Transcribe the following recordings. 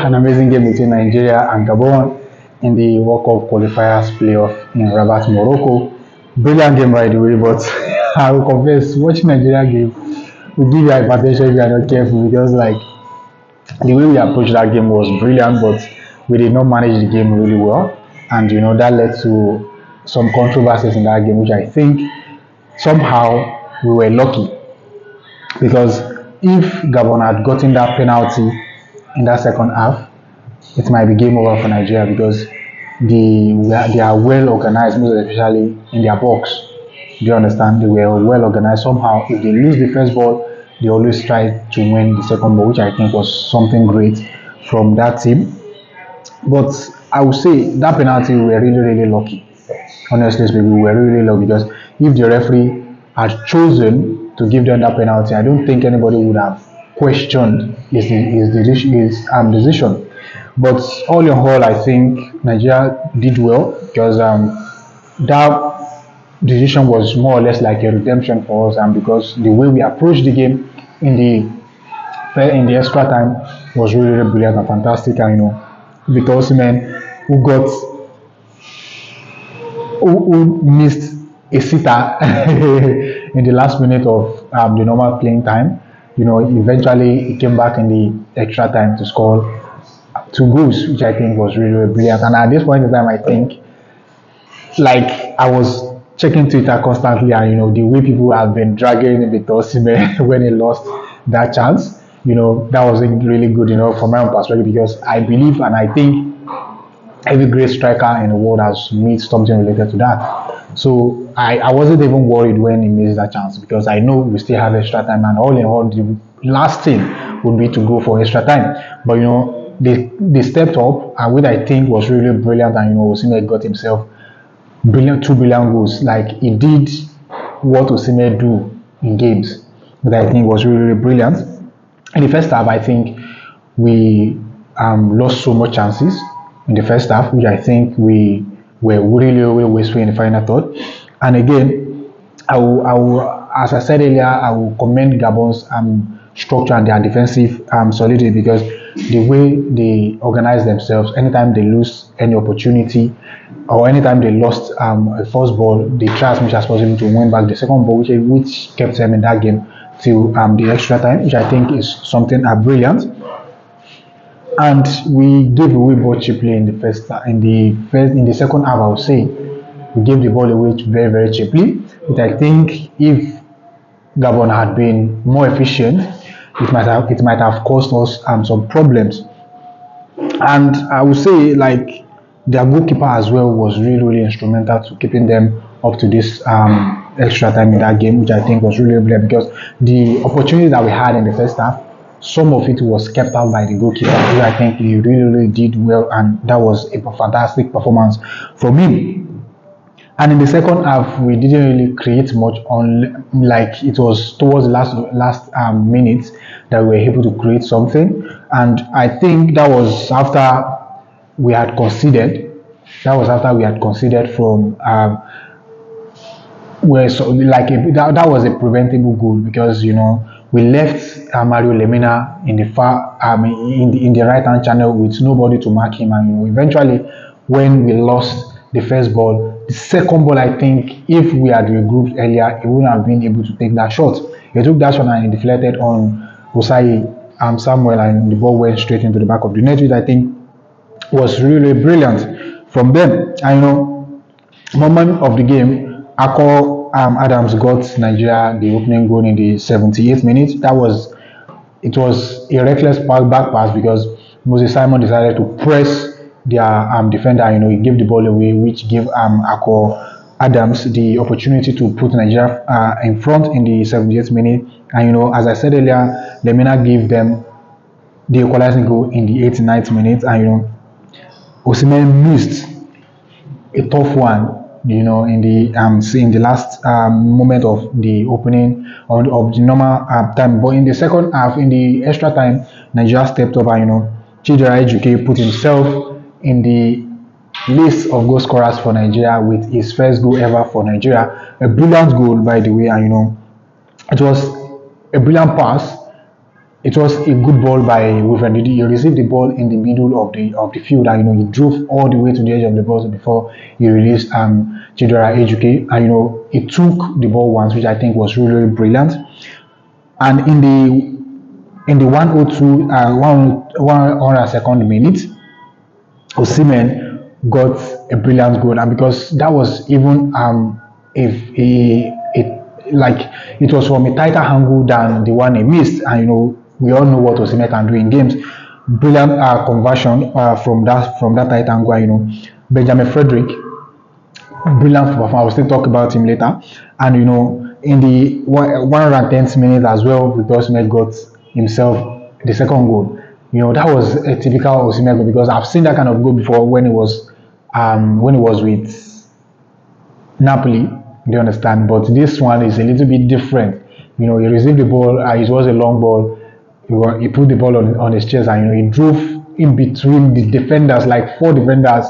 an amazing game between Nigeria and Gabon in the World Cup qualifiers playoff in Rabat, Morocco. Brilliant game by the way, but I will confess, watching Nigeria game will give you hypertension if you are not careful because like the way we approached that game was brilliant, but we did not manage the game really well, and that led to some controversies in that game, which I think somehow we were lucky because if Gabon had gotten that penalty in that second half, it might be game over for Nigeria because they are well organized, most especially in their box. Do you understand? They were well organized. Somehow, if they lose the first ball, they always try to win the second ball, which I think was something great from that team. But I would say that penalty we were really, really lucky. Honestly speaking, we were really lucky because if the referee had chosen to give them that penalty, I don't think anybody would have questioned his decision. But all in all, I think Nigeria did well because that decision was more or less like a redemption for us, and because the way we approached the game in the extra time was really, really brilliant and fantastic. And Victor Oshimen, who got who missed a sitter in the last minute of the normal playing time. Eventually he came back in the extra time to score two goals, which I think was really, really brilliant. And at this point in time, I think, like, I was checking Twitter constantly, and the way people have been dragging Victor Oshimen when he lost that chance, that wasn't really good, from my own perspective, because I believe and I think every great striker in the world has made something related to that. So I wasn't even worried when he missed that chance because I know we still have extra time, and all in all, the last thing would be to go for extra time. But they stepped up, and what I think was really brilliant, and Osimhen got himself two brilliant goals. Like, he did what Osimhen do in games, that I think was really, really brilliant. In the first half, I think we lost so much chances in the first half, which I think we were really, really wasteful in the final third. And again, as I said earlier, I will commend Gabon's structure and their defensive solidity, because the way they organize themselves, anytime they lose any opportunity or anytime they lost a first ball, they try as much as possible to win back the second ball, which kept them in that game till the extra time, which I think is something brilliant. And we gave away ball cheaply in the second half. I would say we gave the ball away very, very cheaply. But I think if Gabon had been more efficient, it might have caused us some problems. And I would say, like, their goalkeeper as well was really, really instrumental to keeping them up to this extra time in that game, which I think was really brilliant, because the opportunity that we had in the first half, some of it was kept out by the goalkeeper, who I think he really, really did well, and that was a fantastic performance from him. And in the second half, we didn't really create much. Like, it was towards the last minutes that we were able to create something, and I think that was after we had conceded. That was after we had conceded from where, so like that was a preventable goal, because we left Mario Lemina in the far in the right hand channel with nobody to mark him, and eventually when we lost the first ball, the second ball, I think if we had regrouped earlier, he wouldn't have been able to take that shot. He took that shot and he deflected on Osai Samuel, and the ball went straight into the back of the net, which I think was really brilliant from them. And moment of the game, Akko Adams got Nigeria the opening goal in the 78th minute. It was a reckless back pass, because Moses Simon decided to press their defender. He gave the ball away, which gave Akko Adams the opportunity to put Nigeria in front in the 78th minute. And as I said earlier, Lemina gave them the equalizing goal in the 89th minute, and Oshimen missed a tough one, in the last moment of the opening of the normal time. But in the second half, in the extra time, Nigeria stepped up, and Chidera Ejuke put himself in the list of goal scorers for Nigeria with his first goal ever for Nigeria. A brilliant goal, by the way, and it was a brilliant pass it was a good ball by Wilfred. He received the ball in the middle of the field, and he drove all the way to the edge of the box before he released Chidera Ejuke, and he took the ball once, which I think was really, really brilliant. And in the 102 102nd minute, Oshimen got a brilliant goal, and because that was even if like it was from a tighter angle than the one he missed, and we all know what Oshimen can do in games. Brilliant conversion from that tight angle. Benjamin Frederick, brilliant performance. I will still talk about him later. And in the 110th minute as well, because Osimhen got himself the second goal. That was a typical Osimhen goal, because I've seen that kind of goal before when he was with Napoli. Do you understand? But this one is a little bit different. He received the ball. It was a long ball. He put the ball on his chest, and he drove in between the defenders, like four defenders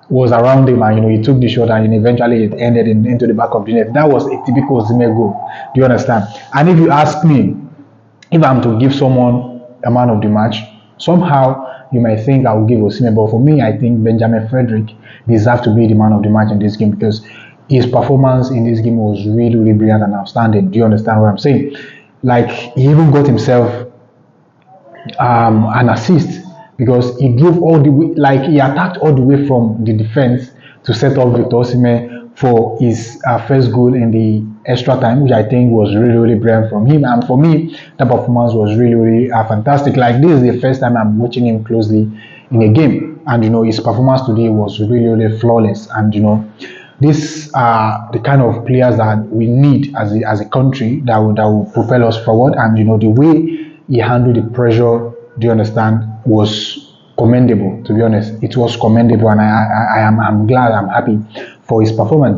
was around him, and he took the shot, and eventually it ended into the back of the net. That was a typical Osimhen goal. Do you understand? And if you ask me, if I'm to give someone a man of the match, somehow you might think I will give Osimhen, but for me, I think Benjamin Frederick deserves to be the man of the match in this game, because his performance in this game was really, really brilliant and outstanding. Do you understand what I'm saying? Like, he even got himself an assist, because he drove all the way, like he attacked all the way from the defense to set up Victor Osimhen for his first goal in the extra time, which I think was really, really brilliant from him. And for me, the performance was really, really fantastic. Like, this is the first time I'm watching him closely in a game, and his performance today was really, really flawless. And these are the kind of players that we need as a country, that will propel us forward. And the way he handled the pressure, do you understand, was commendable. To be honest, it was commendable, and I'm glad, I'm happy for his performance.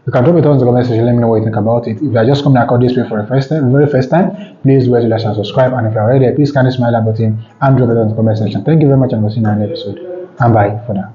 You can drop it on the comment section. Let me know what you think about it. If you are just coming across this way for the very first time, please do like and subscribe. And if you are already there, please kindly smash that button and drop it on the comment section. Thank you very much, and we'll see you in the next episode. And bye for now.